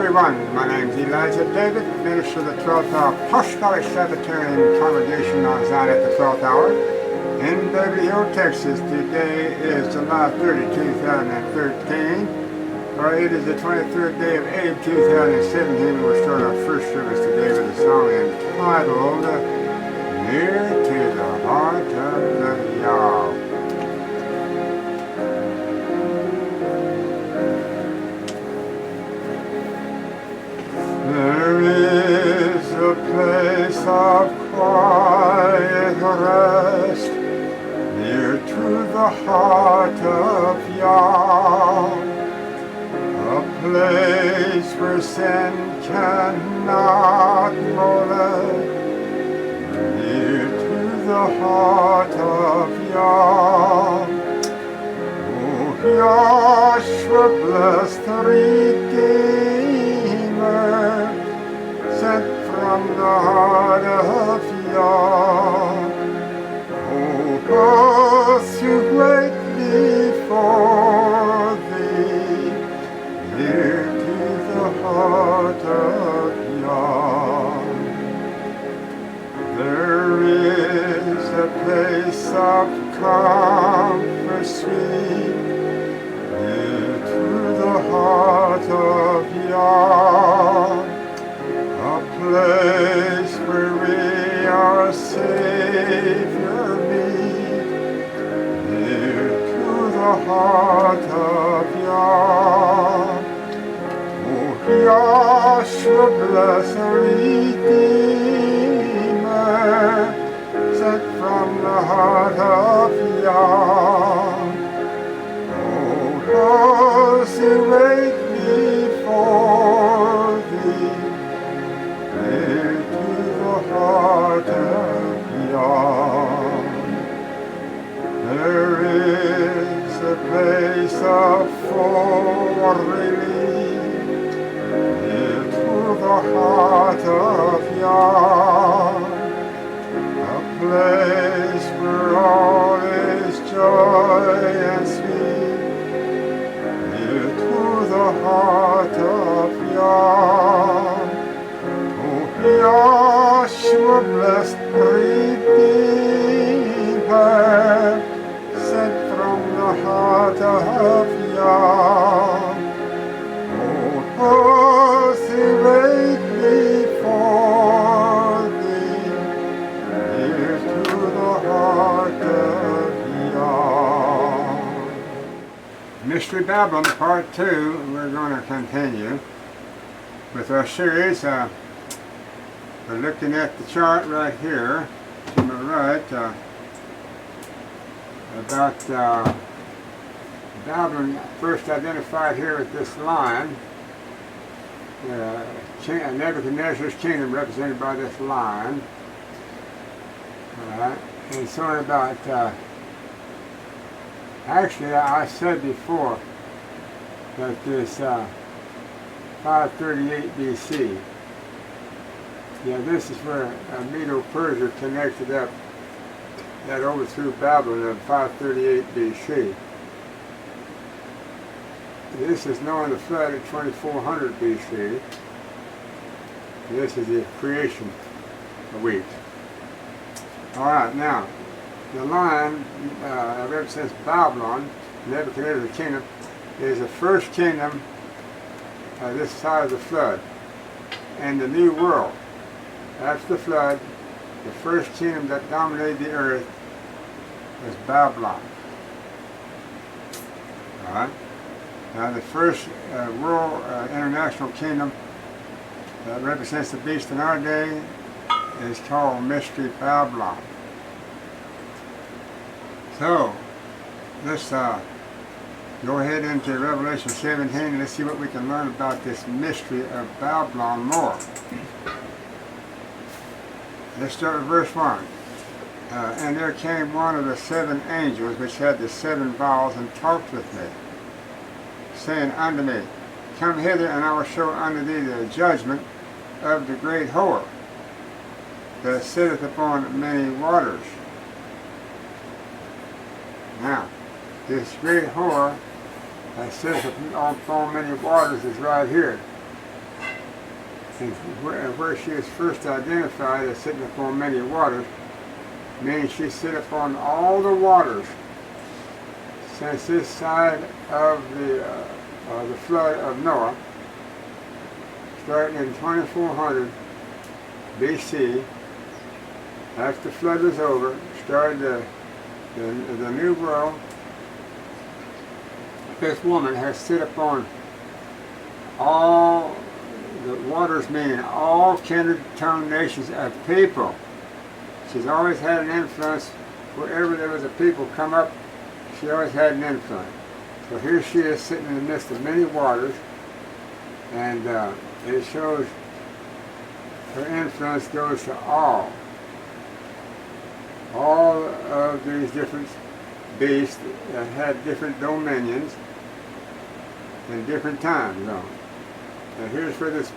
everyone, my name is Elijah David, minister of the 12th Hour Apostolic Sabbatarian Congregation on Zion at the 12th Hour in Beverly Hills, Texas. Today is July 30, 2013, or it is the 23rd day of Ab 2017. We'll start our first service today with a song entitled Near to the Heart of the Yahweh. There is a place of quiet rest near to the heart of Yah, a place where sin cannot molest, near to the heart of Yah. Oh, Yahshua, bless the Redeemer, sent from the heart of Yah. Oh, us who wait before thee, near to the heart of Yah. There is a place of comfort sweet, near to the heart of Yah, a place where we our Savior meet, near to the heart of Yah. Oh, Yahshua, bless the Redeemer, sent from the heart of Yah. Those who wait before thee, near to the heart of Yah. There is a place of full relief, near to the heart of Yah, a place where all is joy and sweet, the heart of Yah. Oh, Yahshua, blessed Redeemer, sent from the heart of Yah. Oh, those who wait before thee, near to the heart of Yah. Mystery Babylon Part 2, we're going to continue with our series. We're looking at the chart right here to my right about Babylon, first identified here with this line. Nebuchadnezzar's kingdom represented by this line. And it's sort of about actually, I said before that this 538 BC, this is where Medo-Persia connected up, that overthrew Babylon in 538 BC. This is knowing the flood at 2400 BC. This is the creation week. All right, now, the line represents Babylon, Nebuchadnezzar's kingdom, is the first kingdom this side of the flood. And the new world, after the flood, the first kingdom that dominated the earth was Babylon. All right? Now the first world international kingdom that represents the beast in our day is called Mystery Babylon. So, let's go ahead into Revelation 17 and let's see what we can learn about this mystery of Babylon more. Let's start with verse 1. And there came one of the seven angels which had the seven vials and talked with me, saying unto me, Come hither, and I will show unto thee the judgment of the great whore that sitteth upon many waters. Now, this great whore that sitteth upon many waters is right here. And where she is first identified as sitting upon many waters, means she sit upon all the waters since this side of the flood of Noah, starting in 2400 BC. After the flood was over, started the new world. This woman has sit upon all the waters, meaning all kindred tongue nations of people. She's always had an influence. Wherever there was a people come up, she always had an influence. So here she is sitting in the midst of many waters, and it shows her influence goes to all of these different beasts that had different dominions in different time zones. And here's where this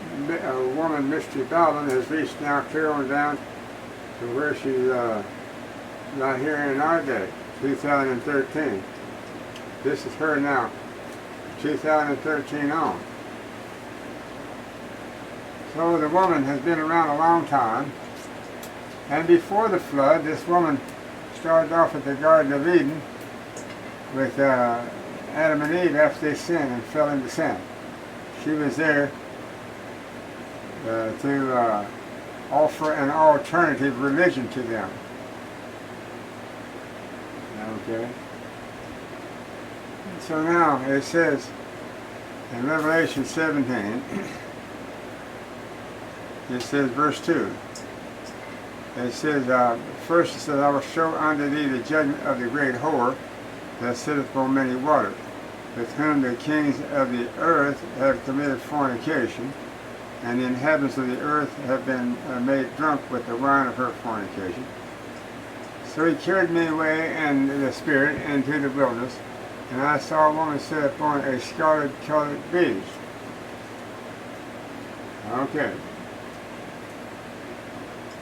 woman, Mystery Babylon, has reached now clear on down to where she's not here in our day, 2013. This is her now, 2013 on. So the woman has been around a long time. And before the flood, this woman started off at the Garden of Eden with Adam and Eve after they sinned and fell into sin. She was there to offer an alternative religion to them. Okay. So now it says in Revelation 17, it says verse 2. It says, first it says, I will show unto thee the judgment of the great whore that sitteth upon many waters, with whom the kings of the earth have committed fornication, and the inhabitants of the earth have been made drunk with the wine of her fornication. So he carried me away in the spirit into the wilderness, and I saw a woman sit upon a scarlet-colored beast. Okay.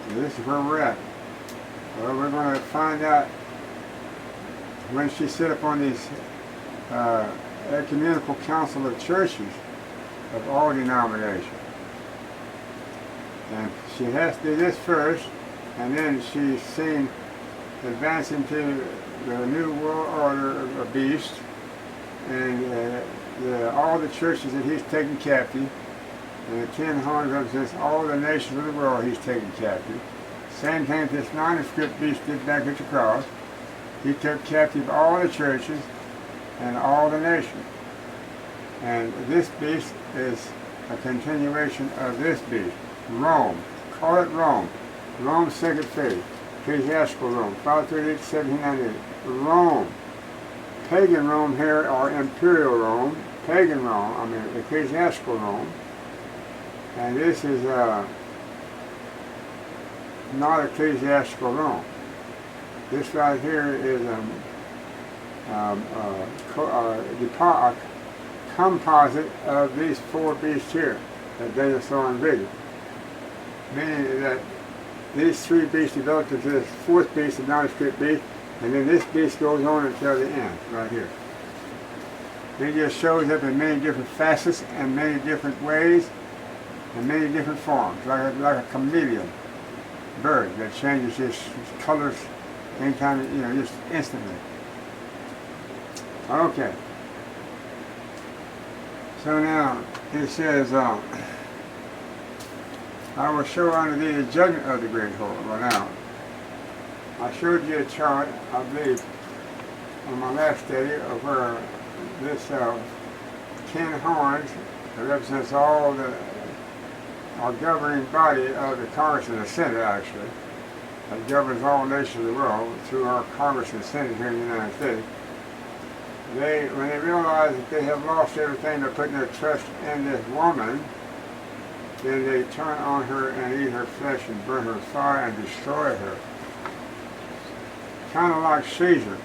This is where we're at. Well, we're going to find out when she sit upon these ecumenical council of churches of all denominations. And she has to do this first, and then she's seen advancing to the new world order of beast, and all the churches that he's taken captive. And the 10 horns represents all the nations of the world he's taken captive. Same thing this nondescript beast did back at the cross. He took captive all the churches and all the nations. And this beast is a continuation of this beast. Rome. Call it Rome. Rome's second phase. Ecclesiastical Rome. 538 to 1798. Rome. Pagan Rome here, or Imperial Rome. Pagan Rome, Ecclesiastical Rome. And this is not ecclesiastical Rome. This right here is a composite of these four beasts here that Daniel saw in vision. Meaning that these three beasts developed into this fourth beast, the nondescript beast, and then this beast goes on until the end, right here. It just shows up in many different facets and many different ways in many different forms, like a chameleon bird that changes its colors anytime, just instantly. Okay. So now it says, I will show unto thee the judgment of the great whore. Well, now, I showed you a chart, I believe, on my last study of where this 10 horns that represents all the our governing body of the Congress and the Senate, actually, that governs all nations of the world through our Congress and Senate here in the United States. When they realize that they have lost everything, they're putting their trust in this woman, then they turn on her and eat her flesh and burn her with fire and destroy her. Kind of like Caesar.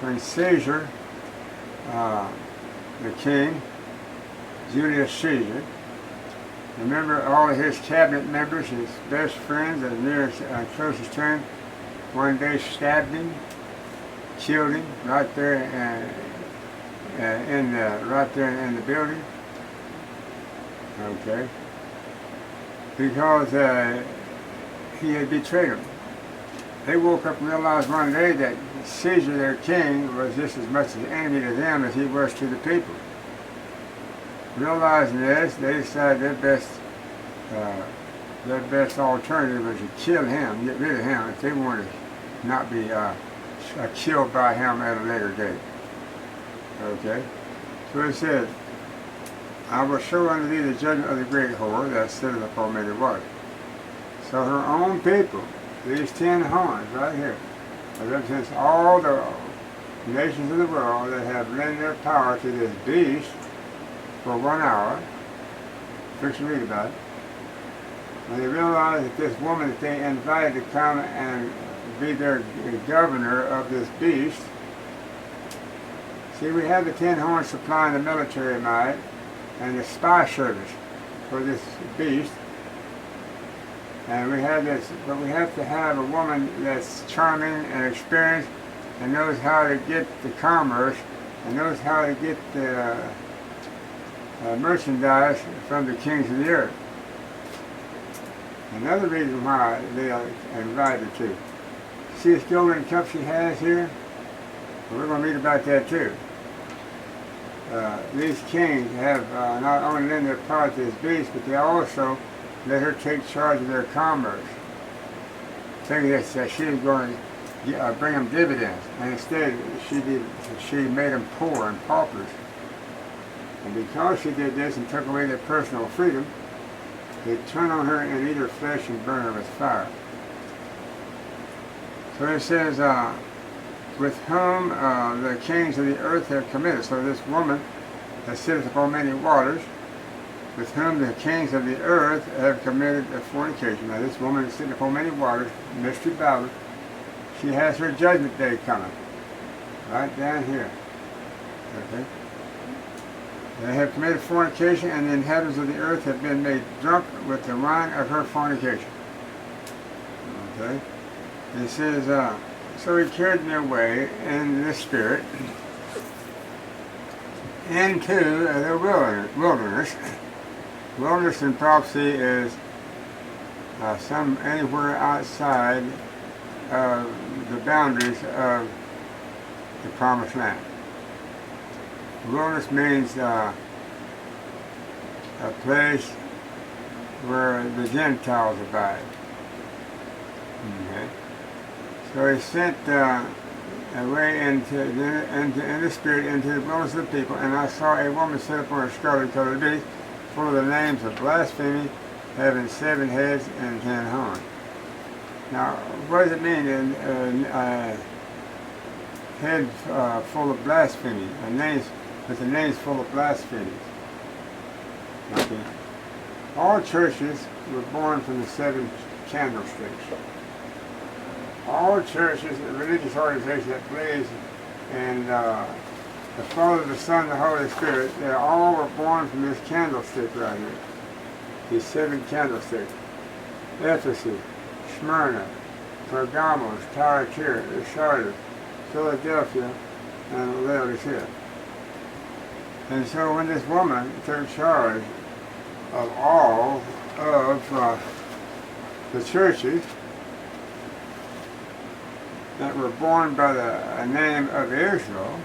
When Caesar, the king, Julius Caesar, remember all of his cabinet members, his best friends, and nearest closest to him, one day stabbed him, killed him right there in the building. Okay. because he had betrayed them. They woke up and realized one day that Caesar, their king, was just as much an enemy to them as he was to the people. Realizing this, they decided their best alternative was to kill him, get rid of him, if they wanted to not be killed by him at a later date. Okay? So it said, I will show unto thee the judgment of the great whore that sitteth upon many waters. So her own people, these 10 horns right here, represents all the nations of the world that have lent their power to this beast for 1 hour. Fix and read about it. When they realized that this woman that they invited to come and be their governor of this beast. See, we have the 10 horns supplying the military might and the spy service for this beast. And we have this, but we have to have a woman that's charming and experienced and knows how to get the commerce and knows how to get the merchandise from the kings of the earth. Another reason why they are invited to. See this golden cup she has here? Well, we're going to read about that too. These kings have not only lent their power to this beast, but they also let her take charge of their commerce, thinking that she was going to bring them dividends, and instead she made them poor and paupers. And because she did this and took away their personal freedom, they turn on her and eat her flesh and burn her with fire. So it says, with whom the kings of the earth have committed. So this woman that sitteth upon many waters, with whom the kings of the earth have committed a fornication. Now this woman is sitting upon many waters, mystery Babylon. She has her judgment day coming. Right down here. Okay. They have committed fornication, and the inhabitants of the earth have been made drunk with the wine of her fornication. Okay. It says, so he carried me away in the spirit into the wilderness. Wilderness in prophecy is anywhere outside of the boundaries of the promised land. Wilderness means a place where the Gentiles abide. Okay. So he sent away into the spirit into the wilderness of the people, and I saw a woman sit upon a scarlet colored beast, full of the names of blasphemy, having 7 heads and 10 horns. Now, what does it mean in head full of blasphemy? With the names full of blasphemy. Okay. All churches were born from the 7 candlesticks. All churches, religious organizations that believe in the Father, the Son, and the Holy Spirit, they all were born from this candlestick right here. These 7 candlesticks. Ephesus, Smyrna, Pergamos, Thyatira, Sardis, Philadelphia, and Laodicea. And so when this woman took charge of all of the churches that were born by the name of Israel,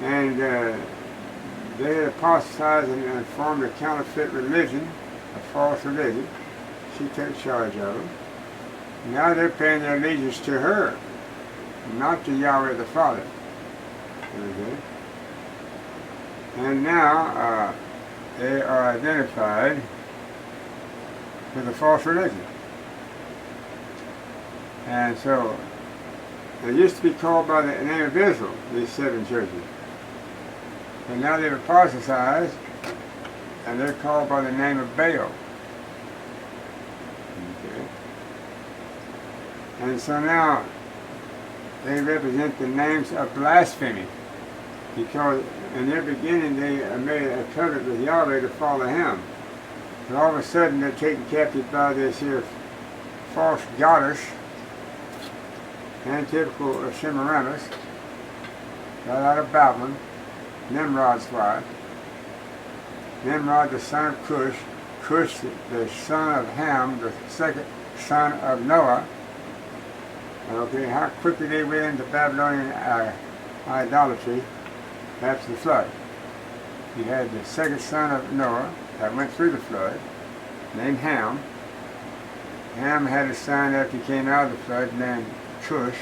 and they had apostatized and formed a counterfeit religion, a false religion. She took charge of them. Now they're paying their allegiance to her, not to Yahweh the Father. Okay. And now they are identified with a false religion. And so they used to be called by the name of Israel, these 7 churches. And now they've apostatized, and they're called by the name of Baal. Okay. And so now they represent the names of blasphemy, because in their beginning they made a covenant with Yahweh to follow him. And all of a sudden they're taken captive by this here false goddess, antithetical of Semiramis, right out of Babylon, Nimrod's wife. Nimrod, the son of Cush. Cush, the son of Ham, the second son of Noah. Okay, how quickly they went into Babylonian idolatry after the flood. You had the second son of Noah that went through the flood, named Ham. Ham had a son after he came out of the flood named Cush.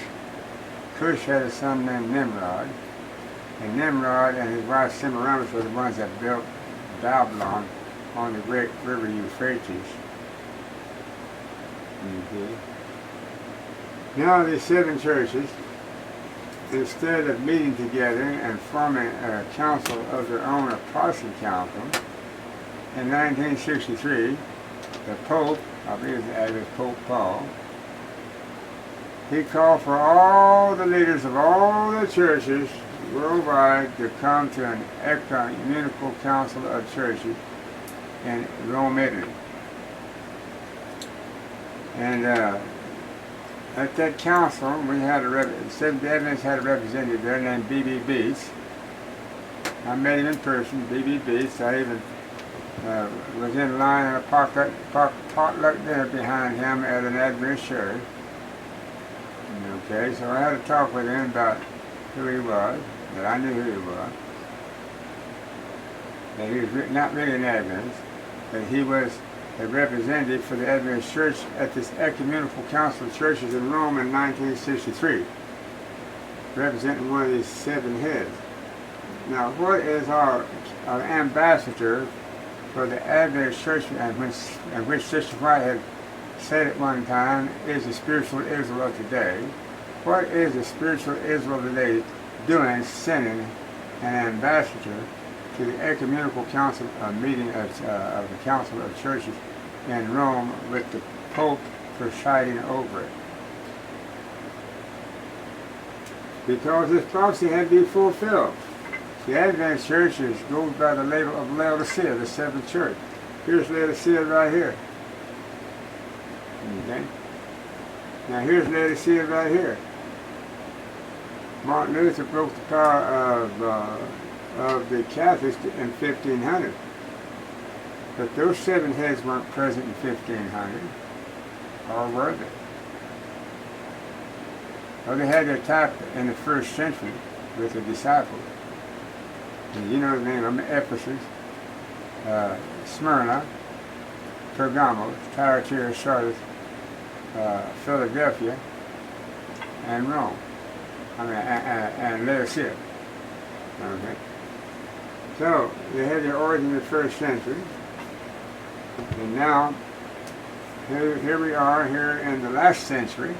Cush had a son named Nimrod. And Nimrod and his wife Semiramis were the ones that built Babylon on the great river Euphrates. Okay. Now these 7 churches, instead of meeting together and forming a council of their own, a Protestant council, in 1963, the Pope, I believe it was Pope Paul, he called for all the leaders of all the churches worldwide to come to an ecumenical council of churches in Rome, Italy. And at that council, we had Seventh-day Adventists had a representative there named B.B. Beats. I met him in person, B.B. Beats. I even was in line at a potluck dinner behind him at an Adventist church. Okay, so I had to talk with him about who he was, that I knew who he was. That he was not really an Adventist, that he was a representative for the Adventist Church at this ecumenical council of churches in Rome in 1963, representing one of these 7 heads. Now, what is our ambassador for the Adventist Church, and which Sister White had said at one time, is the spiritual Israel of today? What is the spiritual Israel today doing, sending an ambassador to the ecumenical council meeting of the Council of Churches in Rome with the Pope presiding over it? Because this prophecy had to be fulfilled. The Adventist Church goes by the label of Laodicea, the 7th church. Here's Laodicea right here. Okay? Now here's Laodicea right here. Martin Luther broke the power of the Catholics in 1500. But those 7 heads weren't present in 1500. Or were they? Well, they had their type in the 1st century with the disciples. And you know the name of them: Ephesus, Smyrna, Pergamos, Thyatira, Sardis, Philadelphia, and Rome. And Laodicea. Okay. So they had their origin in the 1st century, and now here we are here in the last century,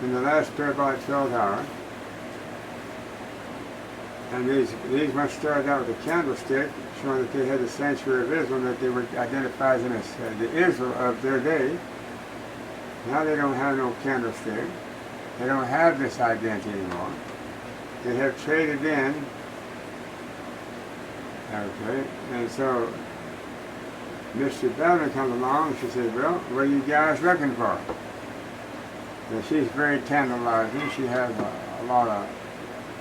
in the last parabolic 12th hour. And these ones started out with a candlestick, showing that they had the sanctuary of Israel, and that they were identified as the Israel of their day. Now they don't have no candlestick. They don't have this identity anymore. They have traded in. Okay, and so Mr. Bellman comes along and she says, well, what are you guys looking for? And she's very tantalizing. She has a lot of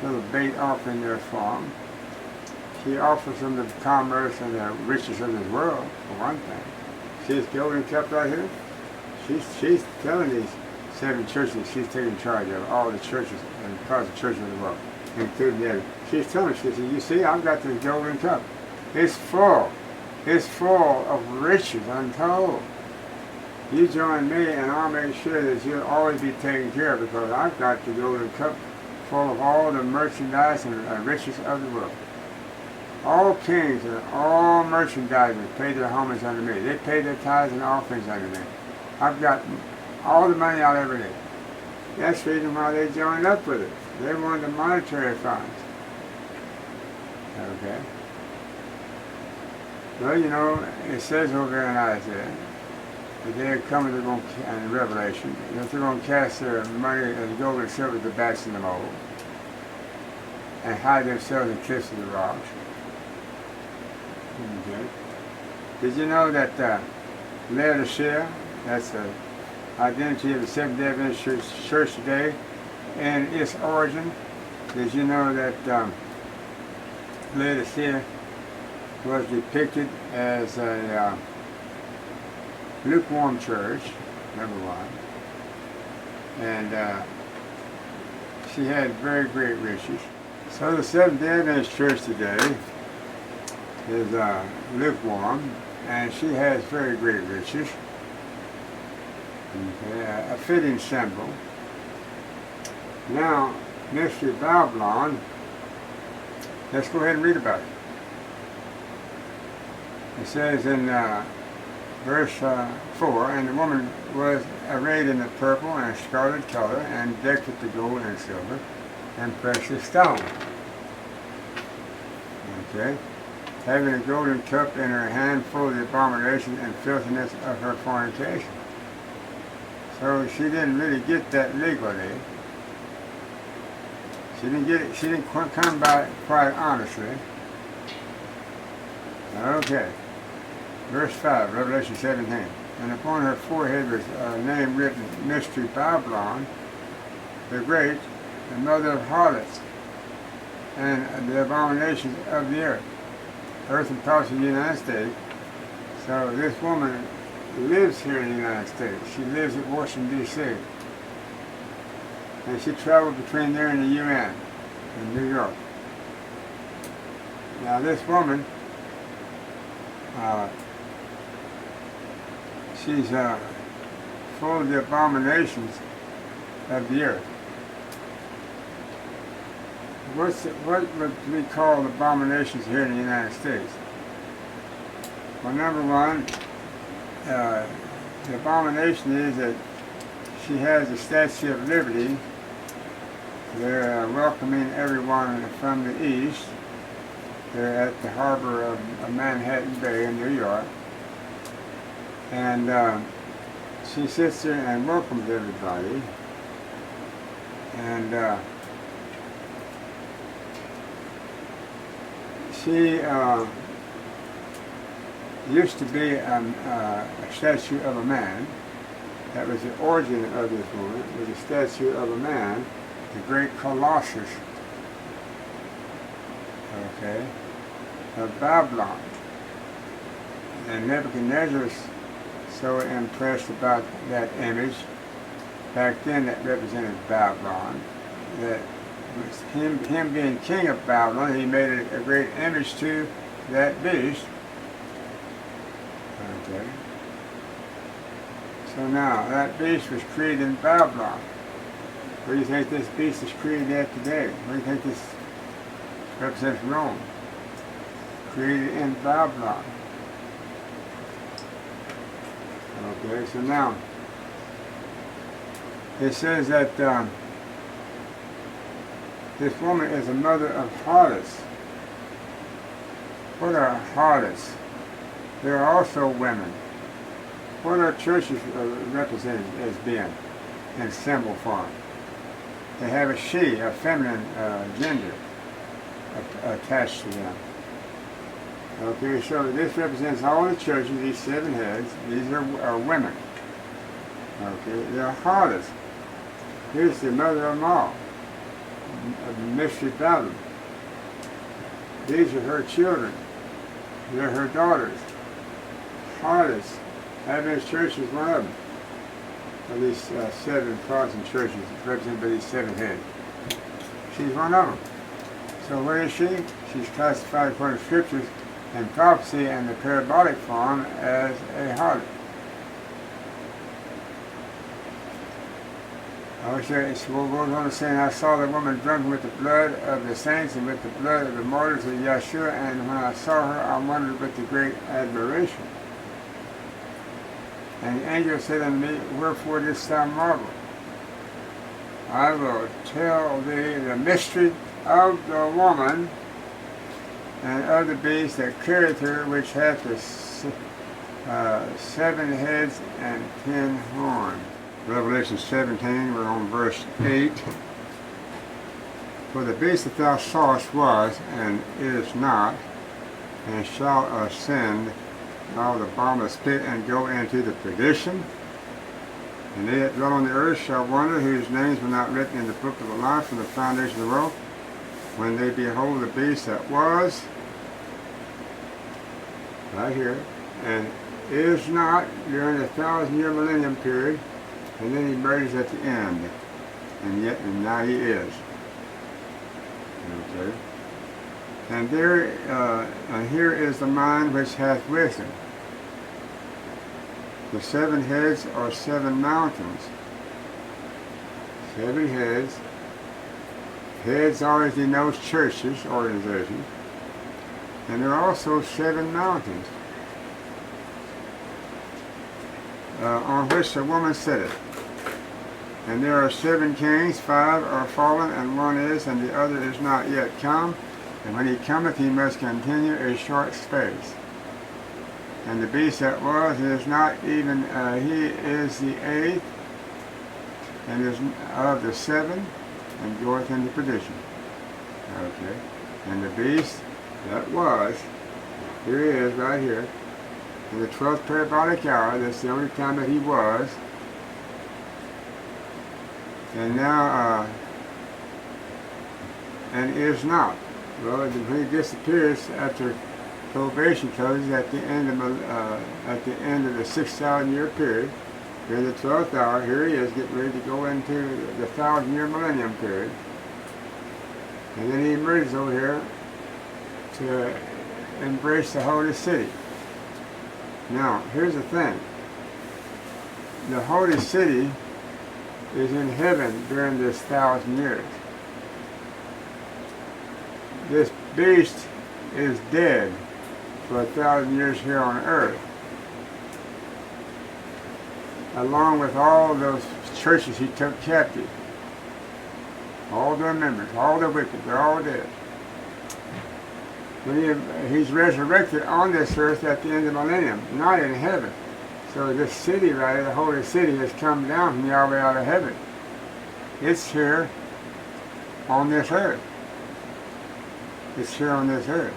little bait offering there for them. She offers them the commerce and the riches of this world, for one thing. See this golden cup right here? She's telling these 7 churches she's taking charge of, all the churches and parts of the churches of the world, including the other. She's telling them, she says, you see, I've got this golden cup. It's full. It's full of riches untold. You join me and I'll make sure that you'll always be taken care of, because I've got the golden cup full of all the merchandise and riches of the world. All kings and all merchandisers pay their homage unto me. They pay their tithes and offerings unto me. I've got all the money I'll ever need. That's the reason why they joined up with it. They wanted the monetary funds. Okay. Well, you know, it says over in Isaiah that they're coming, in Revelation, that they're going to cast their money and gold and silver to the backs of the mold and hide themselves in cliffs of the rocks. Okay. Did you know that Laodicea, that's the identity of the Seventh-day Adventist Church today, and its origin? Did you know that Laodicea was depicted as a lukewarm church, number one. And she had very great riches. So the Seventh-day Adventist church today is lukewarm, and she has very great riches. Okay, a fitting symbol. Now, Mystery Babylon, let's go ahead and read about it. It says in verse 4, and the woman was arrayed in the purple and scarlet color, and decked with the gold and silver and precious stones. Okay, having a golden cup in her hand full of the abomination and filthiness of her fornication. So she didn't really get that legally. She didn't get it. She didn't come by it quite honestly. Okay. Verse 5, Revelation 17. And upon her forehead was a name written, Mystery Babylon, the Great, the mother of harlots, and the abominations of the earth. Earth and parts of the United States. So this woman lives here in the United States. She lives at Washington, D.C. And she traveled between there and the UN in New York. Now this woman, she's full of the abominations of the earth. What would we call abominations here in the United States? Well, number one, the abomination is that she has the Statue of Liberty. They're welcoming everyone from the east. They're at the harbor of Manhattan Bay in New York. And she sits there and welcomes everybody. And she used to be a statue of a man. That was the origin of this woman. It was a statue of a man, the great Colossus, okay, of Babylon. And Nebuchadnezzar was so impressed about that image. Back then that represented Babylon, that him being king of Babylon, he made a great image to that beast. Okay. So now, that beast was created in Babylon. Where do you think this beast is created at today? Where do you think this represents Rome? Created in Babylon. Okay, so now, it says that this woman is a mother of harlots. What are harlots? There are also women. What are churches represented as being in symbol form? They have a she, a feminine gender attached to them. Okay, so this represents all the churches, these 7 heads. These are women. Okay, they're harlots. Here's the mother of them all, of Mystery Babylon. These are her children. They're her daughters. Harlots. Adventist Church is one of them. Of these 7 Protestant churches represented by these 7 heads. She's one of them. So where is she? She's classified according to scriptures and prophecy and the parabolic form as a harlot. It goes on to say, and I saw the woman drunken with the blood of the saints and with the blood of the martyrs of Yahshua, and when I saw her, I wondered with the great admiration. And the angel said unto me, wherefore didst thou marvel? I will tell thee the mystery of the woman and of the beast that carrieth her, which hath the 7 heads and 10 horns. Revelation 17, we're on verse 8. For the beast that thou sawest was, and is not, and shall ascend out of the bottomless pit and go into the perdition. And they that dwell on the earth shall wonder, whose names were not written in the book of the life from the foundation of the world, when they behold the beast that was, right here, and is not during the 1,000-year millennium period, and then he emerges at the end. And now he is. Okay. And here is the mind which hath wisdom. The 7 heads are 7 mountains. 7 heads. Heads always denotes churches, organizations. And there are also 7 mountains on which the woman sitteth. And there are 7 kings, 5 are fallen, and 1 is, and the other is not yet come. And when he cometh, he must continue a short space. And the beast that was is not even, he is the 8th, and is of the 7, and goeth into perdition. Okay. And the beast that was, here he is right here, in the 12th parabolic hour, that's the only time that he was. And now, and is not. Well, when he disappears after probation closes at the end of the 6,000-year period, during the 12th hour, here he is getting ready to go into the 1,000-year millennium period. And then he emerges over here to embrace the holy city. Now, here's the thing. The holy city is in heaven during this 1,000 years. This beast is dead for 1,000 years here on earth, along with all those churches he took captive. All their members, all the wicked, they're all dead. When he's resurrected on this earth at the end of the millennium, not in heaven. So this city, right, the holy city, has come down from Yahweh out of heaven. It's here on this earth. It's here on this earth.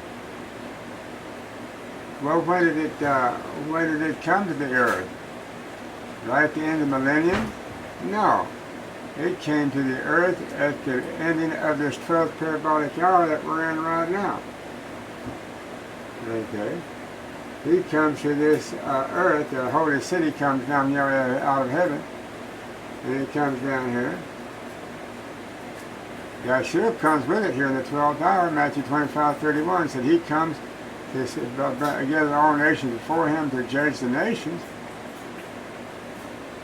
Well, when did it come to the earth? Right at the end of the millennium? No. It came to the earth at the ending of this 12th parabolic hour that we're in right now. Okay. He comes to this earth, the holy city comes down out of heaven, and it comes down here. Yahshua comes with it here in the 12th hour, Matthew 25:31, said he comes to gather all nations before him to judge the nations.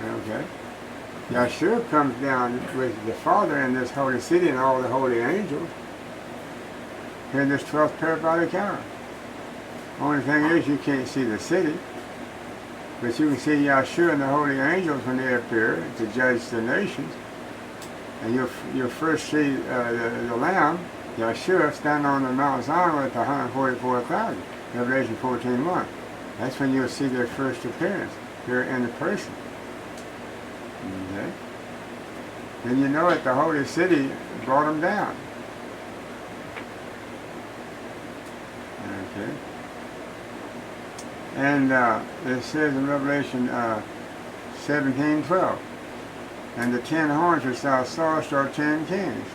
Okay. Yahshua comes down with the Father in this holy city and all the holy angels here in this 12th parabolic hour. Only thing is, you can't see the city, but you can see Yahshua and the holy angels when they appear to judge the nations. And you'll first see the Lamb, Yahshua, standing on the Mount Zion with 144,000, Revelation 14:1. That's when you'll see their first appearance here in the person. Okay? Then you know that the holy city brought them down. Okay? And it says in Revelation 17:12, and the 10 horns which thou sawest are 10 kings.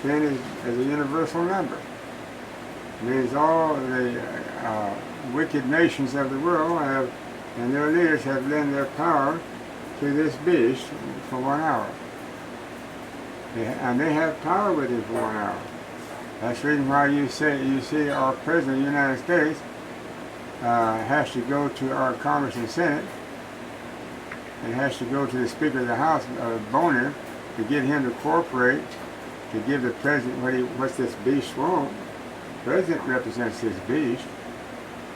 10 is a universal number. It means all the wicked nations of the world have, and their leaders have lent their power to this beast for 1 hour. And they have power with him for 1 hour. That's the reason why you see our President of the United States has to go to our Congress and Senate, and has to go to the Speaker of the House, Boner, to get him to cooperate, to give the President what this beast wants. The President represents this beast.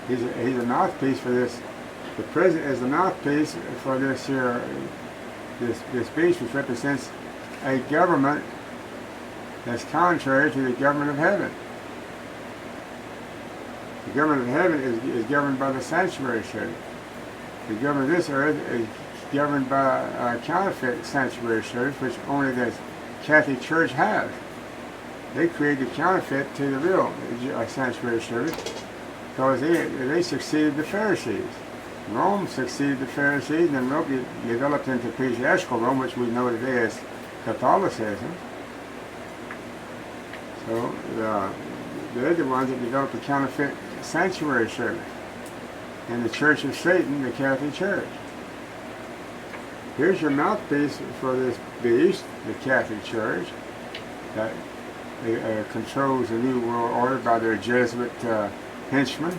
He's a mouthpiece for this. The President is the mouthpiece for this here, this beast, which represents a government that's contrary to the government of heaven. The government of heaven is governed by the sanctuary city. The government of this earth is governed by a counterfeit sanctuary service, which only the Catholic Church has. They created counterfeit to the real sanctuary service because they succeeded the Pharisees. Rome succeeded the Pharisees, and then Rome developed into ecclesiastical Rome, which we know today as Catholicism. So they're the ones that developed the counterfeit sanctuary service. and the church of Satan, the Catholic Church. Here's your mouthpiece for this beast, the Catholic Church, that controls the New World Order by their Jesuit henchmen.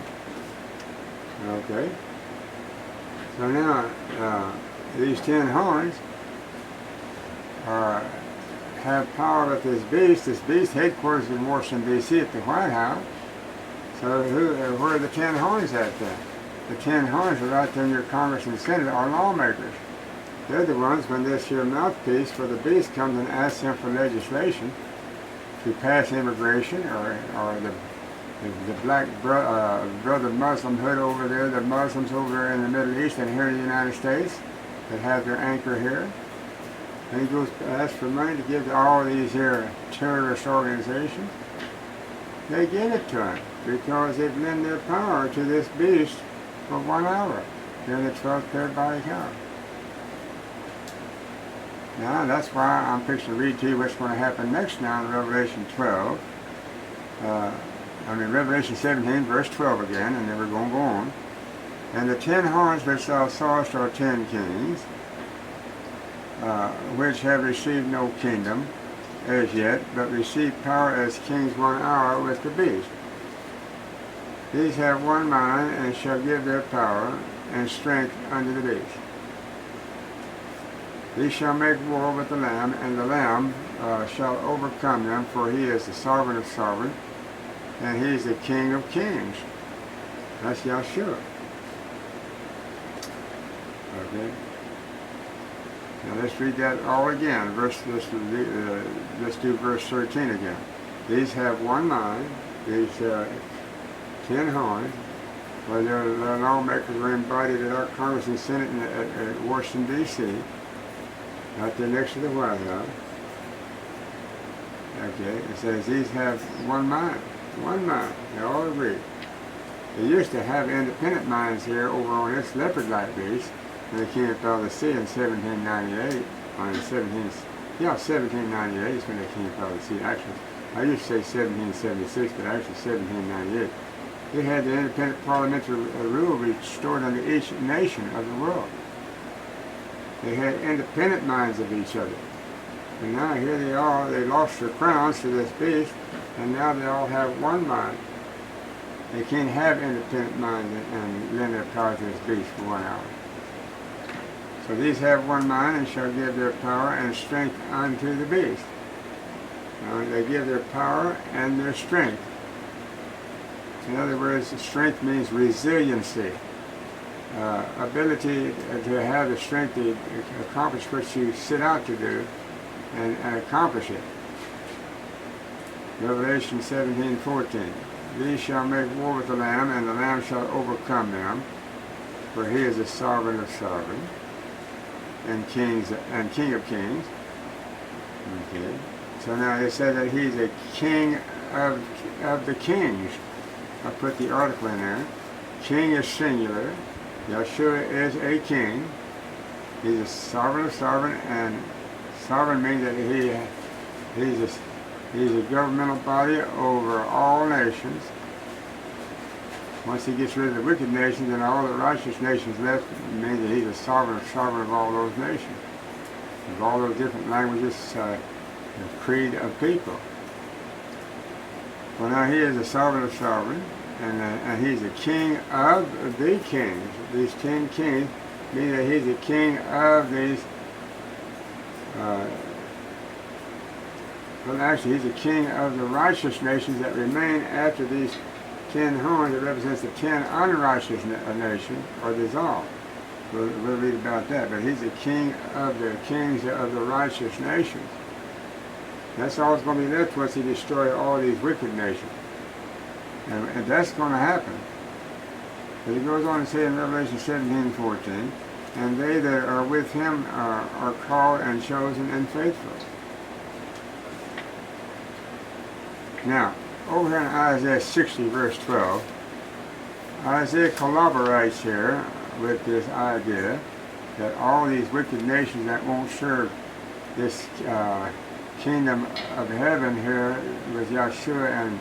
Okay. So now, these 10 horns have power with this beast. This beast headquarters in Washington, D.C. at the White House. So where are the 10 horns at then? The 10 horns are right there in your Congress and Senate, are lawmakers. They're the ones, when this here mouthpiece for the beast comes and asks them for legislation to pass immigration, or the black brother Muslim hood over there, the Muslims over there in the Middle East and here in the United States that have their anchor here. And he goes to ask for money to give to all these here terrorist organizations. They give it to him because they've lent their power to this beast for 1 hour during the 12th periodic hour. Now that's why I'm fixing to read to you what's going to happen next now in Revelation 12. Revelation 17, verse 12 again, and then we're going to go on. And the 10 horns which thou sawest are 10 kings, which have received no kingdom as yet, but receive power as kings 1 hour with the beast. These have one mind, and shall give their power and strength unto the beast. These shall make war with the Lamb, and the Lamb shall overcome them, for he is the sovereign of sovereigns, and he is the King of kings. That's Yahshua. Okay. Now let's read that all again. Let's do verse 13 again. These have one mind. These 10 horns. Well, their lawmakers were embodied at our Congress and Senate at Washington, D.C., out there next to the White House. Okay, it says these have one mind. One mind. They all agree. They used to have independent minds here over on this leopard-like beast, and they came up out of the sea in 1798. 1798 is when they came up out of the sea. Actually, I used to say 1776, but actually 1798. They had the independent parliamentary rule restored under each nation of the world. They had independent minds of each other. And now here they are, they lost their crowns to this beast, and now they all have one mind. They can't have independent minds and lend their power to this beast for 1 hour. So these have one mind and shall give their power and strength unto the beast. Now they give their power and their strength. In other words, strength means resiliency. Ability to have the strength to accomplish what you set out to do and accomplish it. Revelation 17:14. These shall make war with the Lamb, and the Lamb shall overcome them, for he is the sovereign of sovereigns and King of kings. Okay. So now it says that he's a king of the kings. I put the article in there. King is singular. Yahshua is a king. He's a sovereign of sovereign, and sovereign means that he's a governmental body over all nations. Once he gets rid of the wicked nations and all the righteous nations left, it means that he's a sovereign of all those nations, of all those different languages, creed of people. Well, now he is a sovereign of sovereign, and he's a king of the kings. These 10 kings mean that he's a king of these. Well, actually, he's a king of the righteous nations that remain after these 10 horns that represents the 10 unrighteous nations are dissolved. We'll read about that. But he's a king of the kings of the righteous nations. That's all that's going to be left once he destroys all these wicked nations. And that's going to happen. But he goes on to say in Revelation 17:14, and they that are with him are called and chosen and faithful. Now, over here in Isaiah 60, verse 12, Isaiah collaborates here with this idea that all these wicked nations that won't serve this kingdom of heaven here with Yahshua and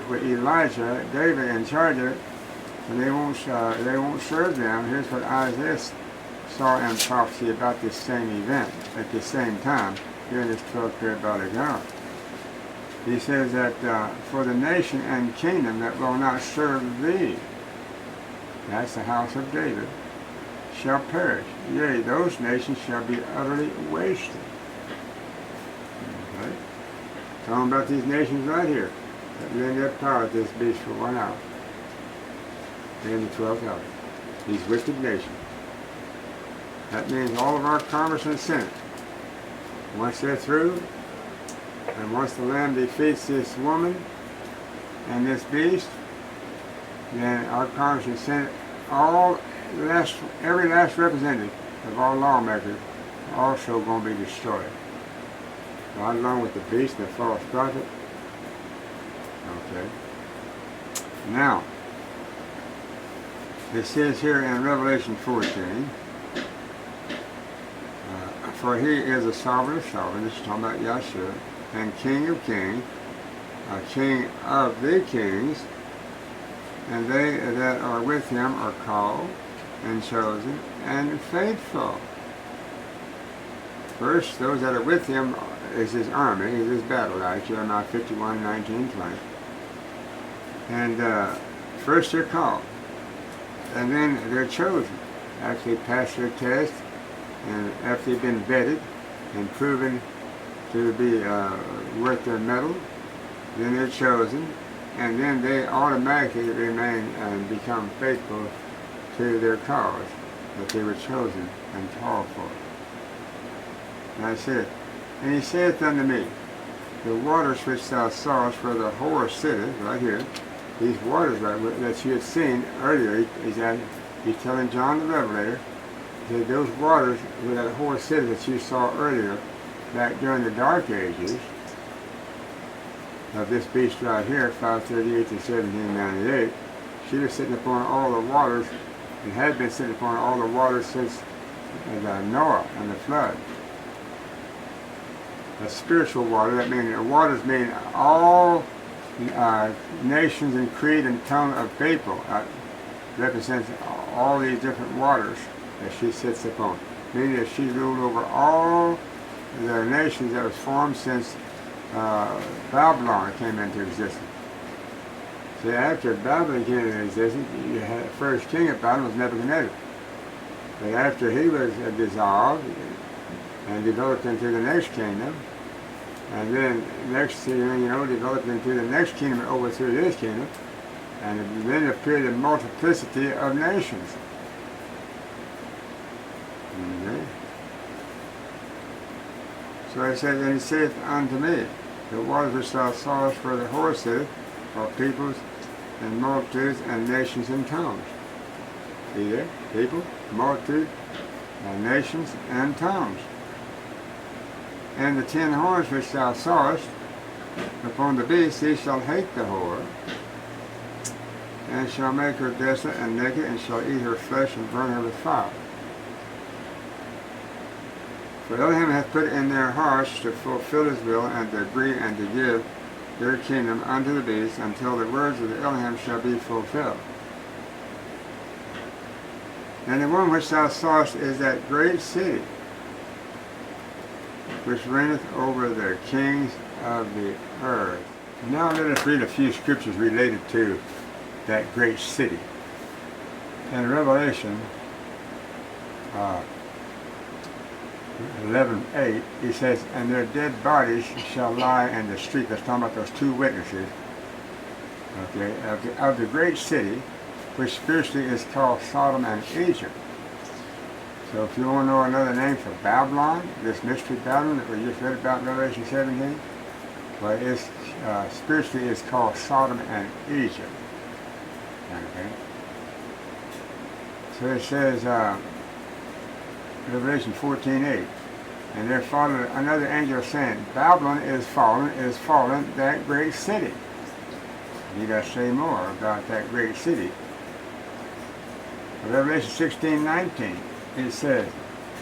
with Elijah, David in charge of it, and they won't serve them. Here's what Isaiah saw in prophecy about this same event at the same time during this 12th period by the God. He says that for the nation and kingdom that will not serve thee, that's the house of David, shall perish. Yea, those nations shall be utterly wasted. Okay? Talking about these nations right here that lend their power to this beast for 1 hour. In the 12th hour. These wicked nations. That means all of our Congress and Senate. Once they're through, and once the Lamb defeats this woman and this beast, then our Congress and Senate, every last representative of all lawmakers, also going to be destroyed. Right along with the beast and the false prophet. Okay. Now, it says here in Revelation 14, for he is a sovereign of sovereigns, this is talking about Yahshua, and King of kings, King of the kings, and they that are with him are called and chosen and faithful. First, those that are with him is his army, is his battle axe, Jeremiah 51, 19, 20. And first they're called, and then they're chosen after they pass their test, and after they've been vetted and proven to be worth their mettle, then they're chosen, and then they automatically remain and become faithful to their cause that they were chosen and called for. And I said, and he saith unto me, the waters which thou sawest where the whore sitteth, right here, these waters right that you had seen earlier, he's telling John the Revelator, that those waters where that whore sitteth that you saw earlier, back during the Dark Ages, of this beast right here, 538 to 1798, she was sitting upon all the waters, and had been sitting upon all the waters since Noah and the flood. The spiritual water, that means the waters mean all nations and creed and tongue of people, represents all these different waters that she sits upon. Meaning that she ruled over all the nations that was formed since Babylon came into existence. See, after Babylon came into existence, you had the first king of Babylon was Nebuchadnezzar. But after he was dissolved and developed into the next kingdom, and then next thing you know, developed into the next kingdom and overthrew this kingdom, and then appeared a multiplicity of nations. Okay. So it says, and he saith unto me, the waters which thou sawest where the whore sitteth are peoples and multitudes and nations and tongues. See there? People, multitude, nations, and tongues. And the 10 horns which thou sawest upon the beast, he shall hate the whore, and shall make her desolate and naked, and shall eat her flesh and burn her with fire. For Elohim hath put in their hearts to fulfill his will, and to agree and to give their kingdom unto the beast, until the words of the Elohim shall be fulfilled. And the one which thou sawest is that great city, which reigneth over the kings of the earth. Now let us read a few scriptures related to that great city. In Revelation 11:8, he says, and their dead bodies shall lie in the street. That's talking about those 2 witnesses, okay, of the great city, which spiritually is called Sodom and Egypt. So if you want to know another name for Babylon, this mystery Babylon that we just read about in Revelation 17, well, it's, spiritually it's called Sodom and Egypt. Okay. So it says, Revelation 14:8, and there followed another angel saying, Babylon is fallen, that great city. Need I say more about that great city? Revelation 16:19, it says,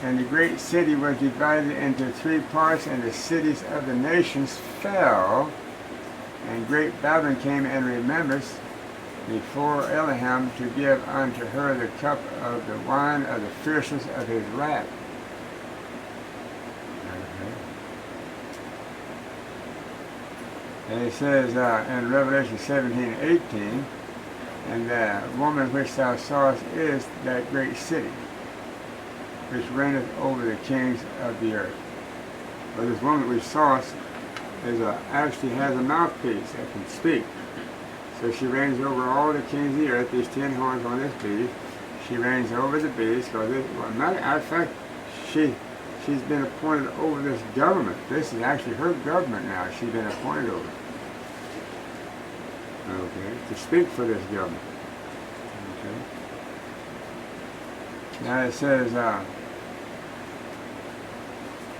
and the great city was divided into 3 parts, and the cities of the nations fell, and great Babylon came in remembrance, before Elohim to give unto her the cup of the wine of the fierceness of his wrath. And it says in Revelation 17:18, and the woman which thou sawest is that great city, which reigneth over the kings of the earth. But this woman we saw is actually has a mouthpiece that can speak. So she reigns over all the kings of the earth, these 10 horns on this beast. She reigns over the beast, because matter of fact, she's been appointed over this government. This is actually her government now. She's been appointed over. Okay, to speak for this government. Okay. Now it says,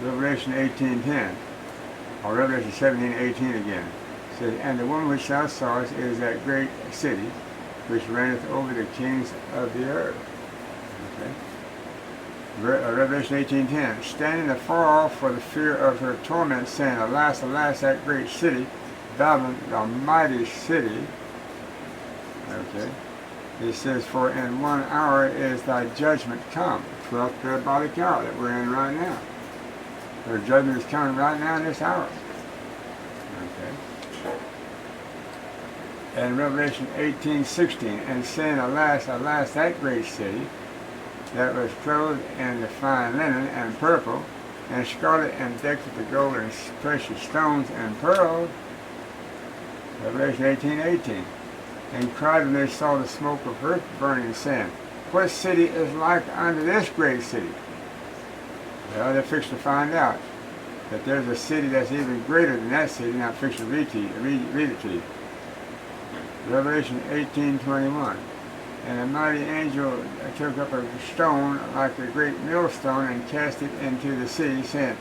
Revelation 18:10, or Revelation 17:18 again. It says, and the woman which thou sawest is that great city, which reigneth over the kings of the earth. Okay. Revelation 18:10, standing afar off for the fear of her torment, saying, alas, alas, that great city, Babylon, the mighty city. Okay. It says, for in 1 hour is thy judgment come. 12th parabolic hour that we're in right now. Her judgment is coming right now in this hour. Okay. And Revelation 18:16, and saying, alas, alas, that great city, that was clothed in the fine linen and purple, and scarlet, and decked with the gold and precious stones and pearls. Revelation 18:18. And cried when they saw the smoke of earth burning, saying, what city is like unto this great city? Well, they're fixed to find out that there's a city that's even greater than that city, and I'm fixed to read it to you. Revelation 18:21. And a mighty angel took up a stone like a great millstone and cast it into the sea, saying,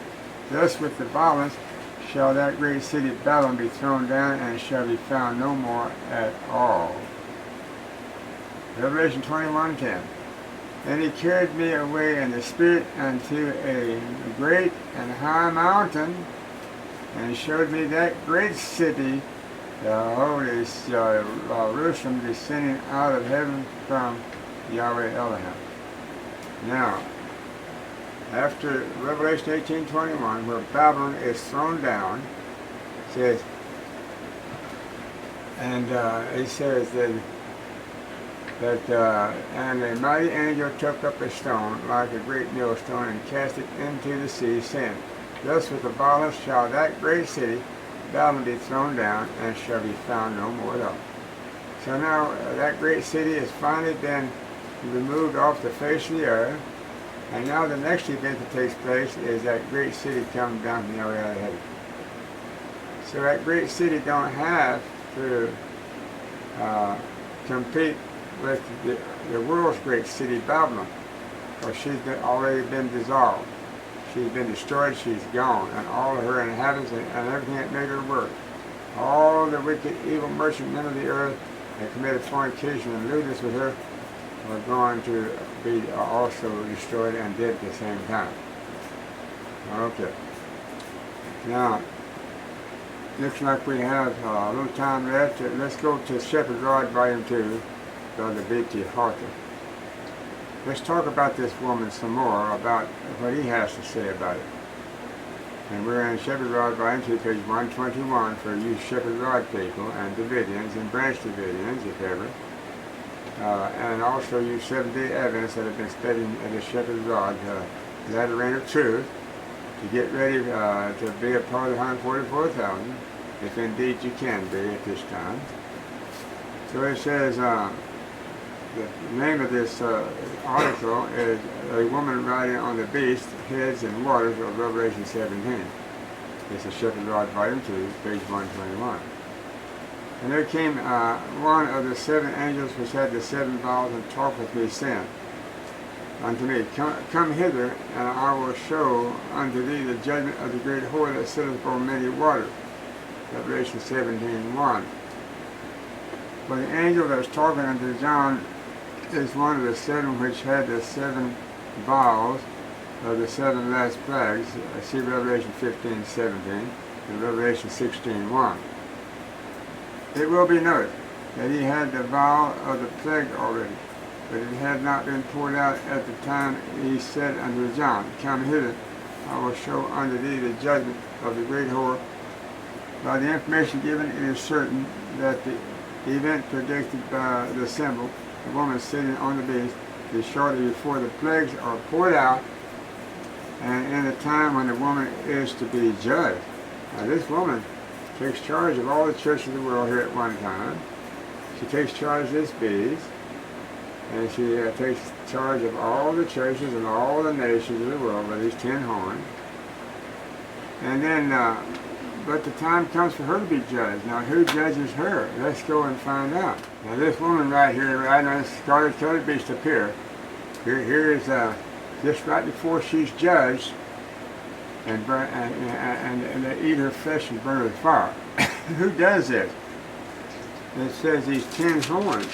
thus with the violence shall that great city Babylon be thrown down, and shall be found no more at all. Revelation 21:10. And he carried me away in the spirit unto a great and high mountain, and showed me that great city, the holy Jerusalem, descending out of heaven from Yahweh Elohim. Now, after Revelation 18:21, where Babylon is thrown down, it says, and it says that and a mighty angel took up a stone like a great millstone and cast it into the sea, saying, thus with the violence shall that great city Babylon be thrown down, and shall be found no more at all. So now that great city has finally been removed off the face of the earth. And now the next event that takes place is that great city comes down from the other side of heaven. So that great city don't have to compete with the world's great city, Babylon, because she's already been dissolved. She's been destroyed, she's gone, and all of her inhabitants and everything that made her work. All the wicked, evil merchantmen of the earth that committed fornication and lewdness with her were going to be also destroyed, and did at the same time. Okay. Now, looks like we have a little time left. Let's go to Shepherd's Rod, Volume 2, Brother B.T. Harker. Let's talk about this woman some more, about what he has to say about it. And we're in Shepherd's Rod, Volume 2, page 121, for you Shepherd's Rod people, and Davidians, and Branch Davidians, if ever. And also you Seventh-day Adventists that have been studying the Shepherd's Rod, latter rain of truth, to get ready to be a part of the 144,000, if indeed you can be at this time. So it says, the name of this article is A Woman Riding on the Beast, Heads and Waters of Revelation 17. It's a Shepherd's Rod, Volume 2, page 121. And there came one of the 7 angels which had the 7 vials, and talked with me, saying unto me, Come hither, and I will show unto thee the judgment of the great whore that sitteth upon many waters. Revelation 17:1. For the angel that was talking unto John is one of the 7 which had the 7 vials of the 7 last plagues. See Revelation 15:17 and Revelation 16:1. It will be noted that he had the vial of the plague already, but it had not been poured out at the time. He said unto John, Come hither, I will show unto thee the judgment of the great whore. By the information given, it is certain that the event predicted by the symbol, the woman sitting on the beast, is shortly before the plagues are poured out, and in the time when the woman is to be judged. Now this woman takes charge of all the churches of the world here at one time. She takes charge of this beast, and she takes charge of all the churches and all the nations of the world by these 10 horns. And then, but the time comes for her to be judged. Now who judges her? Let's go and find out. Now this woman right here, right now, this scarlet-colored beast up here. Here is just right before she's judged, and they eat her flesh and burn her with fire. Who does this? It says these 10 horns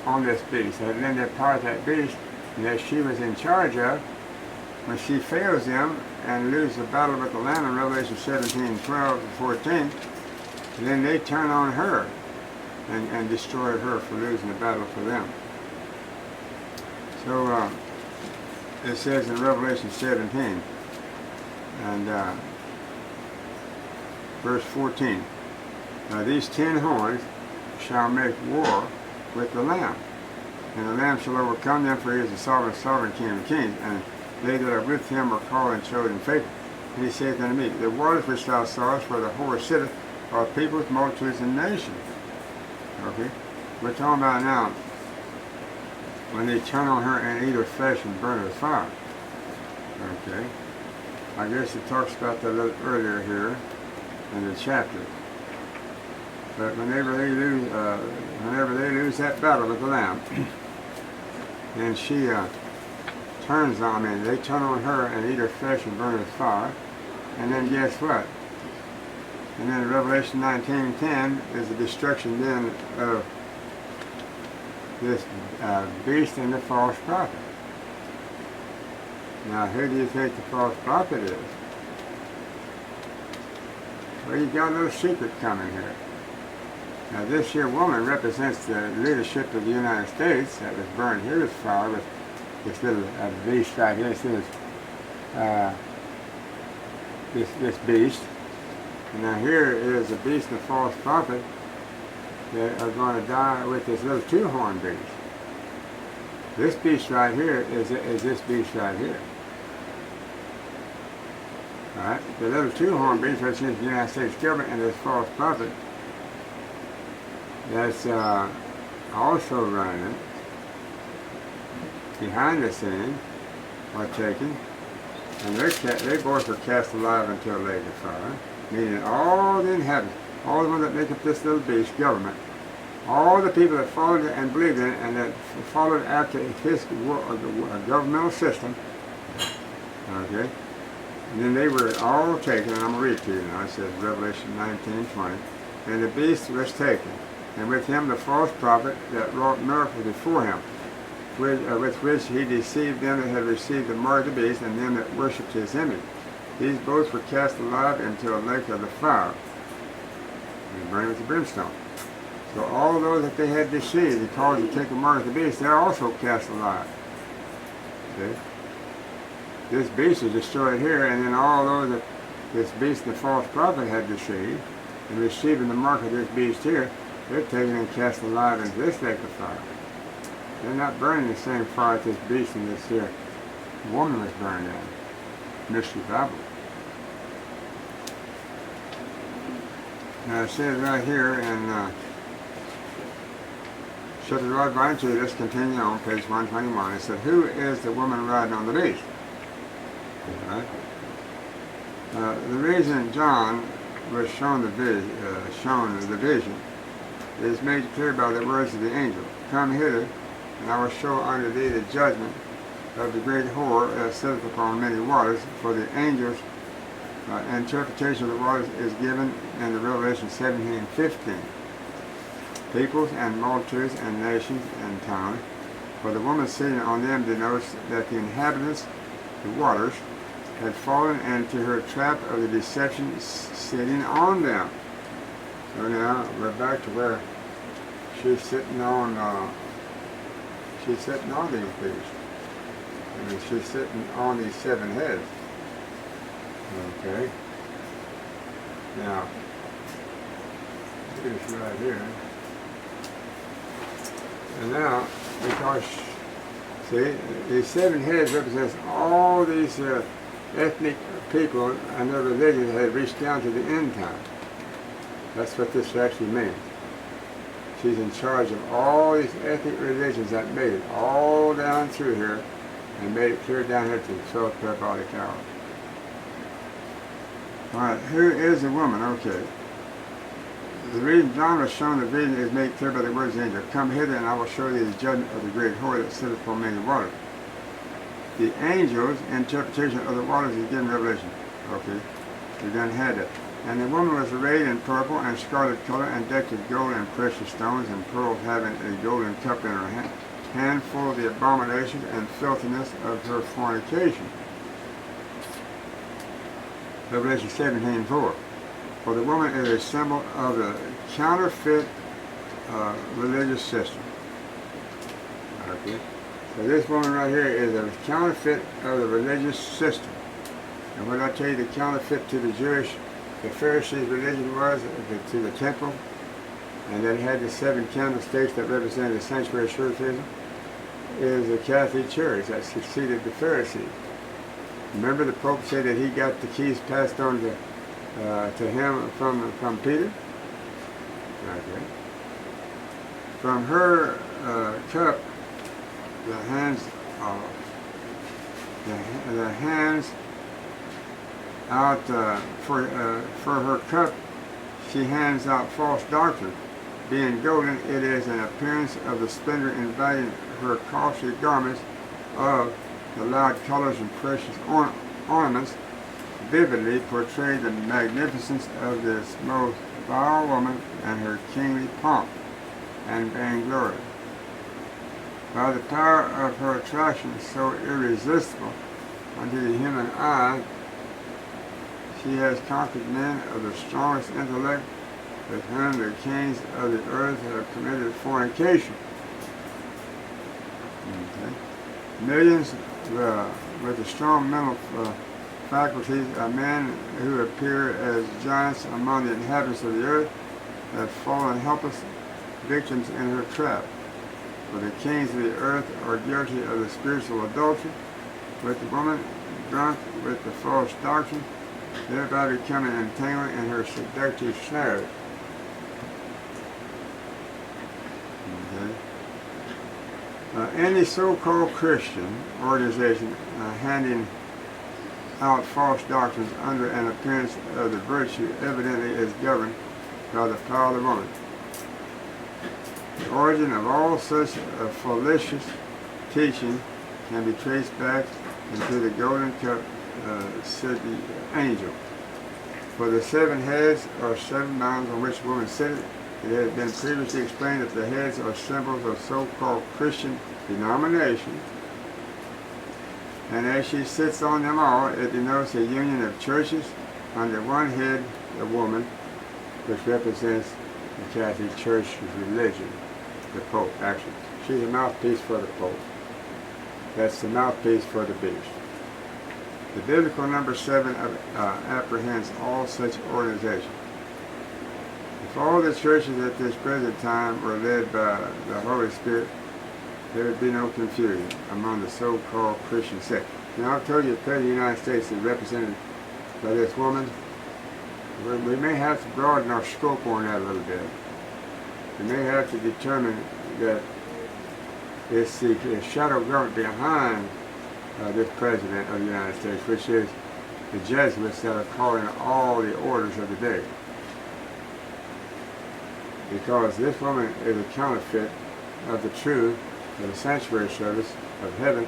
on this beast, and then they're part of that beast, and that she was in charge of. When she fails them and loses the battle with the Lamb in Revelation 17:12-14, and then they turn on her and destroy her for losing the battle for them. So it says in Revelation 17 and verse 14, these 10 horns shall make war with the Lamb, and the Lamb shall overcome them, for he is the sovereign King of kings, and they that are with him are called and chosen faithful. And he saith unto me, the waters which thou sawest where the whore sitteth are peoples, multitudes, and nations. Okay? We're talking about now when they turn on her and eat her flesh and burn her with fire. Okay? I guess it talks about that a little earlier here in the chapter. But whenever they lose that battle with the Lamb, and she turns on me, they turn on her and eat her flesh and burn her with fire. And then guess what? And then Revelation 19:10 is the destruction then of this beast and the false prophet. Now who do you think the false prophet is? Well, you got a little secret coming here. Now this here woman represents the leadership of the United States that was burned here with fire with this little beast right here. This beast. And now here is a beast and a false prophet that are going to die with this little 2-horned beast. This beast right here is this beast right here. Alright? The little 2-horned beast represents the United States government, and this false prophet that's also running behind the scene are taken, and they both are cast alive into a lake of fire, meaning all the inhabitants, all the ones that make up this little beast government, all the people that followed it and believed in it and that followed after his governmental system, okay, and then they were all taken, and I'm going to read it to you now. It says Revelation 19:20, and the beast was taken, and with him the false prophet that wrought miracles before him, with which he deceived them that had received the mark of the beast, and them that worshipped his image. These both were cast alive into a lake of the fire, and burned with the brimstone. So all those that they had deceived, he caused to take the mark of the beast, they're also cast alive. See? This beast is destroyed here, and then all those that this beast, the false prophet, had deceived, and receiving the mark of this beast here, they're taken and cast alive into this lake of fire. They're not burning the same fire as this beast and this here woman was burned in. Mystery Bible. Now it says right here in Shut the Rod by to let's continue on page 121. It said, who is the woman riding on the beast? Right? The reason John was shown the vision is made clear by the words of the angel. Come hither, and I will show unto thee the judgment of the great whore that sitteth upon many waters. For the angel's interpretation of the waters is given in the Revelation 17:15. Peoples and multitudes and nations and tongues. For the woman sitting on them denotes that the inhabitants, the waters, had fallen into her trap of the deception sitting on them. So now we're back to where she's sitting on these beasts. I mean, she's sitting on these 7 heads. Okay. Now, this right here. And now, because, see, these 7 heads represents all these ethnic people and their religion that have reached down to the end time. That's what this actually means. She's in charge of all these ethnic religions that made it all down through here and made it clear down here to the 12th parabolic hour. Alright, who is the woman? Okay. The reason John was shown the vision is made clear by the words of the angel. Come hither and I will show thee the judgment of the great whore that sitteth upon many waters. The angel's interpretation of the waters is given Revelation. Okay, we done had it. And the woman was arrayed in purple and scarlet color and decked with gold and precious stones and pearls, having a golden cup in her hand full of the abominations and filthiness of her fornication. Revelation 17:4. For the woman is a symbol of the counterfeit religious system. Okay. So this woman right here is a counterfeit of the religious system. And what I tell you, the counterfeit to the Pharisees' religion was to the temple, and then had the 7 candlesticks that represented the sanctuary of churchism, is the Catholic Church that succeeded the Pharisees. Remember the Pope said that he got the keys passed on to him from Peter? Okay. From her cup, the hands out for her cup, she hands out false doctrine. Being golden, it is an appearance of the splendor inviting her costly garments of the loud colors and precious ornaments vividly portray the magnificence of this most vile woman and her kingly pomp and vainglory. By the power of her attraction so irresistible unto the human eye, she has conquered men of the strongest intellect with whom the kings of the earth have committed fornication. Okay. Millions with the strong mental faculties of men who appear as giants among the inhabitants of the earth have fallen helpless victims in her trap. For the kings of the earth are guilty of the spiritual adultery with the woman, drunk with the false doctrine, thereby becoming entangled in her seductive snares. Okay. Any so-called Christian organization handing out false doctrines under an appearance of the virtue evidently is governed by the power of the woman. The origin of all such fallacious teaching can be traced back into the golden cup, said the angel. For the 7 heads are 7 mountains on which the woman sitteth. It has been previously explained that the heads are symbols of so-called Christian denominations, and as she sits on them all, it denotes a union of churches under one head, the woman, which represents the Catholic Church's religion, the Pope, actually. She's a mouthpiece for the Pope. That's the mouthpiece for the beast. The biblical number 7 apprehends all such organizations. If all the churches at this present time were led by the Holy Spirit, there would be no confusion among the so-called Christian sect. Now, I've told you the President of the United States is represented by this woman. We may have to broaden our scope on that a little bit. We may have to determine that it's the shadow government behind this President of the United States, which is the Jesuits that are calling all the orders of the day. Because this woman is a counterfeit of the truth of the sanctuary service of heaven.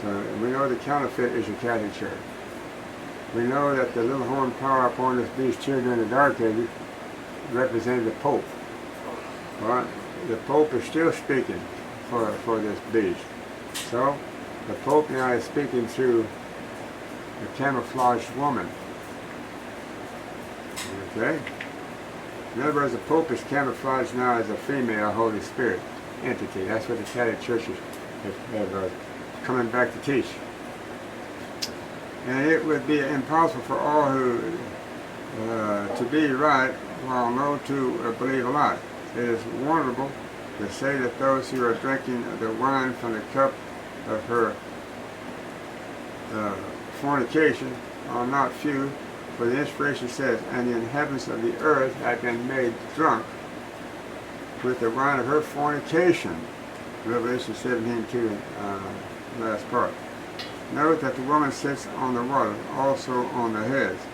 So we know the counterfeit is the Catholic Church. We know that the little horn power upon this beast here during the Dark Ages represented the Pope. Well, the Pope is still speaking for this beast. So the Pope now is speaking through a camouflaged woman. Okay? In other words, the Pope is camouflaged now as a female Holy Spirit entity. That's what the Catholic churches have coming back to teach. And it would be impossible for all who to be right while no two believe alike. It is wonderful to say that those who are drinking the wine from the cup of her fornication are not few, for the inspiration says, and the inhabitants of the earth have been made drunk with the wine of her fornication. Revelation 17:2, last part. Note that the woman sits on the water, also on the heads,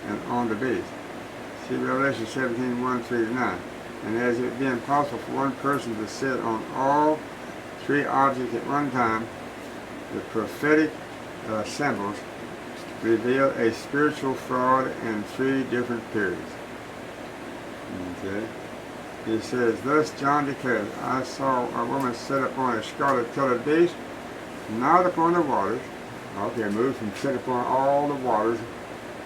and on the beast. See Revelation 17:1-3-9. And as it be impossible for one person to sit on all three objects at one time, the prophetic symbols reveal a spiritual fraud in three different periods. Okay. He says, thus John declares, I saw a woman sit upon a scarlet-colored beast, not upon the waters. Okay, moved from sit upon all the waters,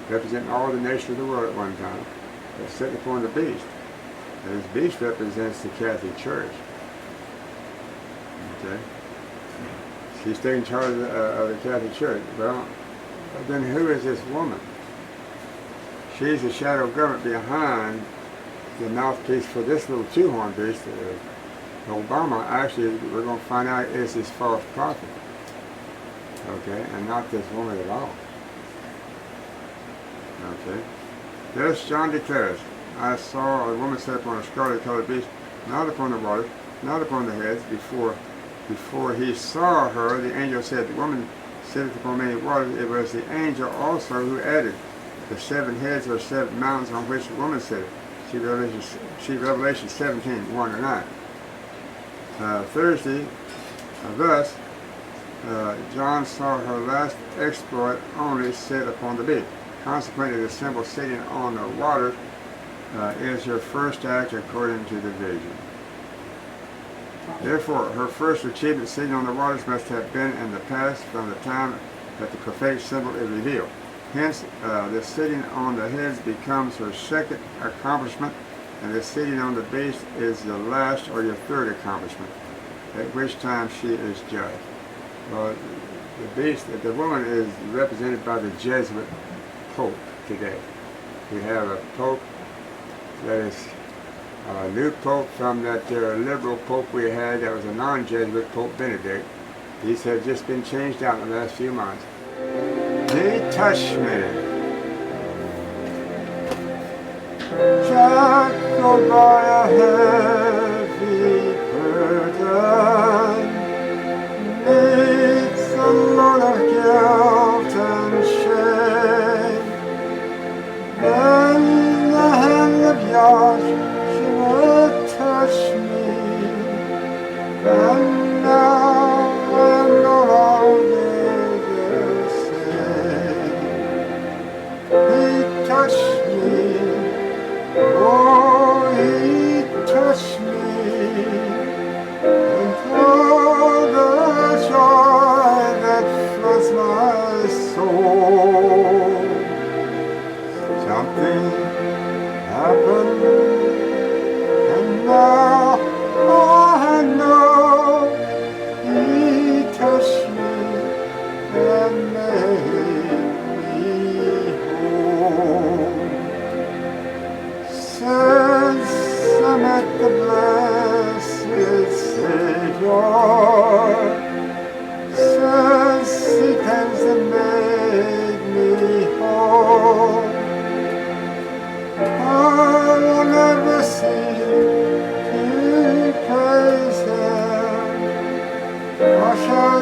representing all the nations of the world at one time, but sitting upon the beast. And this beast represents the Catholic Church. Okay. She's taking charge of the Catholic Church. Well, then who is this woman? She's the shadow government behind the mouthpiece for this little two-horned beast. Obama, actually, we're going to find out, is this false prophet. Okay, and not this woman at all. Okay. Thus John declares, I saw a woman sit upon a scarlet-colored beast, not upon the waters, not upon the heads. Before he saw her, the angel said, the woman sitteth upon many waters. It was the angel also who added the 7 heads or 7 mountains on which the woman sitteth. See Revelation 17:1-9. Thursday, thus, John saw her last exploit only sit upon the beast. Consequently, the symbol sitting on the water is her first act according to the vision. Therefore, her first achievement sitting on the waters must have been in the past, from the time that the prophetic symbol is revealed. Hence, the sitting on the heads becomes her second accomplishment, and the sitting on the beast is the last or your third accomplishment, at which time she is judged. Well, the beast, the woman, is represented by the Jesuit Pope today. We have a Pope that is a new Pope from that liberal Pope we had that was a non-Jesuit, Pope Benedict. These have just been changed out in the last few months. He touched me. Shackled by a heavy burden, neath the load of guilt and shame. Then the hand of Yahshua touched me, and now I am no longer the same. He touched me, oh, he touched me, and all the joy that floods my soul. Something happened, and now I know he touched me and made me whole. Since I met the blessed Savior, since he comes and made me whole, I will never cease to praise him. I shall